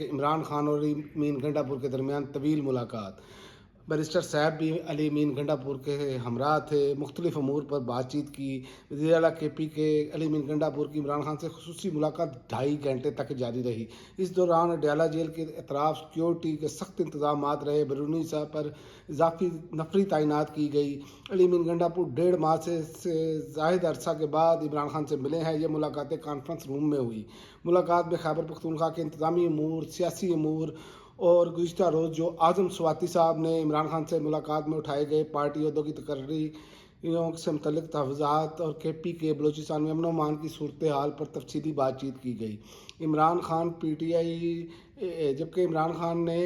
इमरान खान और अली मीन गंडापुर के दरमियान तवील मुलाकात। बैरिस्टर साहब भी अली मीन गंडापुर के हमरा थे, मुख्तलिफ अमूर पर बातचीत की। वज़ीर आला KP के अली मीन गंडापुर की इमरान खान से खुसूसी मुलाकात 2.5 घंटे तक जारी रही। इस दौरान अडयाला जेल के अतराफ सिक्योरिटी के सख्त इंतजाम रहे। बैरूनी सतह पर इजाफी नफरी तैनात की गई। अली मीन गंडापुर 1.5 माह से जायद अरसा के बाद इमरान खान से मिले हैं। ये मुलाकातें कॉन्फ्रेंस रूम में हुई। मुलाकात में खैबर पख्तूनख्वा के इंतजामी अमूर, सियासी अमूर और गुज़िश्ता रोज़ जो आज़म स्वाति साहब ने इमरान खान से मुलाकात में उठाए गए पार्टी अहदों की तकर्रियों से मुतल्लिक़ तहफ़्फ़ुज़ात और KP के बलूचिस्तान में अमन व अमान की सूरत हाल पर तफसीली बातचीत की गई। इमरान खान PTI जबकि इमरान खान ने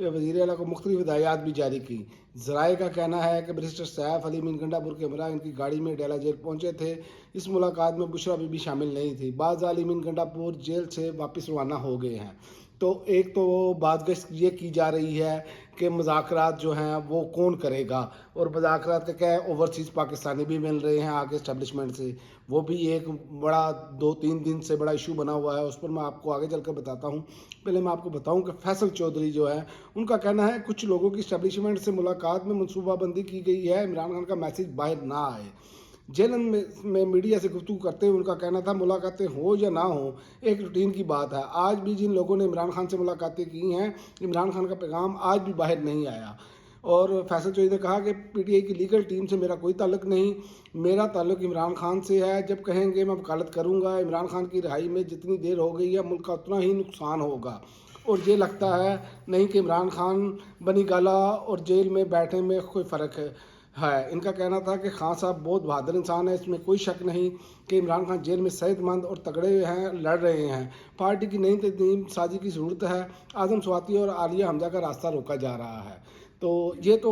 वज़ीर आला को मुख्तलिफ हिदायत भी जारी की। ज़राए का कहना है कि बैरिस्टर सैफ अली मीन गंडापुर के हमरा इनकी गाड़ी में अडयाला जेल पहुँचे थे। इस मुलाकात में बुशरा बीबी शामिल नहीं थी। बाज़ अली मीन गंडापुर जेल से वापस रवाना हो गए हैं। तो एक तो बातगश्त ये की जा रही है कि मुज़ाकरात जो हैं वो कौन करेगा, और मुज़ाकरात का क्या है, ओवरसीज़ पाकिस्तानी भी मिल रहे हैं आगे इस्टेब्लिशमेंट से। वो भी एक बड़ा 2-3 दिन से बड़ा इशू बना हुआ है, उस पर मैं आपको आगे चलकर बताता हूँ। पहले मैं आपको बताऊँ कि फैसल चौधरी जो है उनका कहना है कुछ लोगों की इस्टेब्लिशमेंट से मुलाकात में मनसूबाबंदी की गई है, इमरान खान का मैसेज बाहर ना आए। जेलन में मीडिया से गुफ्तगू करते हुए उनका कहना था मुलाकातें हो या ना हो एक रूटीन की बात है। आज भी जिन लोगों ने इमरान खान से मुलाकातें की हैं, इमरान खान का पैगाम आज भी बाहर नहीं आया। और फैसल चौधरी ने कहा कि PTI की लीगल टीम से मेरा कोई ताल्लुक नहीं, मेरा ताल्लुक इमरान खान से है। जब कहेंगे मैं वकालत करूँगा। इमरान खान की रिहाई में जितनी देर हो गई है मुल्क का उतना ही नुकसान होगा। और ये लगता है नहीं कि इमरान खान बनी गाला और जेल में बैठने में कोई फ़र्क है। इनका कहना था कि खान साहब बहुत बहादुर इंसान है, इसमें कोई शक नहीं कि इमरान खान जेल में सेहतमंद और तगड़े हैं, लड़ रहे हैं। पार्टी की नई तंजीम साजी की ज़रूरत है। आज़म स्वाति और आलिया हमजा का रास्ता रोका जा रहा है। तो ये तो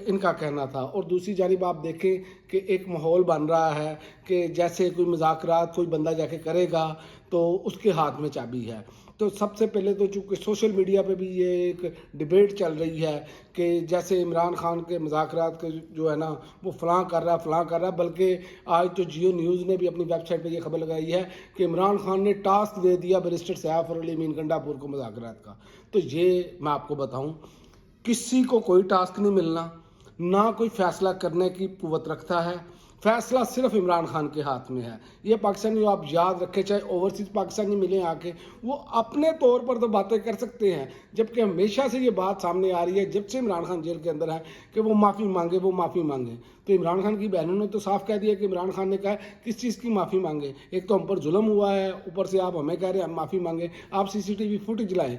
इनका कहना था। और दूसरी जानिब आप देखें कि एक माहौल बन रहा है कि जैसे कोई मुज़ाकरात कोई बंदा जाके करेगा तो उसके हाथ में चाबी है। तो सबसे पहले तो चूँकि सोशल मीडिया पे भी ये एक डिबेट चल रही है कि जैसे इमरान खान के मुज़ाकरात के जो है ना वो फ़लाँ कर रहा है, बल्कि आज तो जियो न्यूज़ ने भी अपनी वेबसाइट पे ये खबर लगाई है कि इमरान खान ने टास्क दे दिया बैरिस्टर सैफ और अली मीन गंडापुर को मुज़ाकरात का। तो ये मैं आपको बताऊं, किसी को कोई टास्क नहीं मिलना, ना कोई फैसला करने की कुव्वत रखता है। फैसला सिर्फ इमरान खान के हाथ में है। ये पाकिस्तानी आप याद रखें, चाहे ओवरसीज़ पाकिस्तानी मिले आके, वो अपने तौर पर तो बातें कर सकते हैं, जबकि हमेशा से ये बात सामने आ रही है जब से इमरान खान जेल के अंदर है कि वो माफ़ी मांगे। तो इमरान खान की बहनों ने तो साफ कह दिया कि इमरान खान ने कहा किस चीज़ की माफ़ी मांगे। एक तो हम पर जुल्म हुआ है, ऊपर से आप हमें कह रहे हैं हम माफ़ी मांगे। आप CCTV फुटेज लाएँ।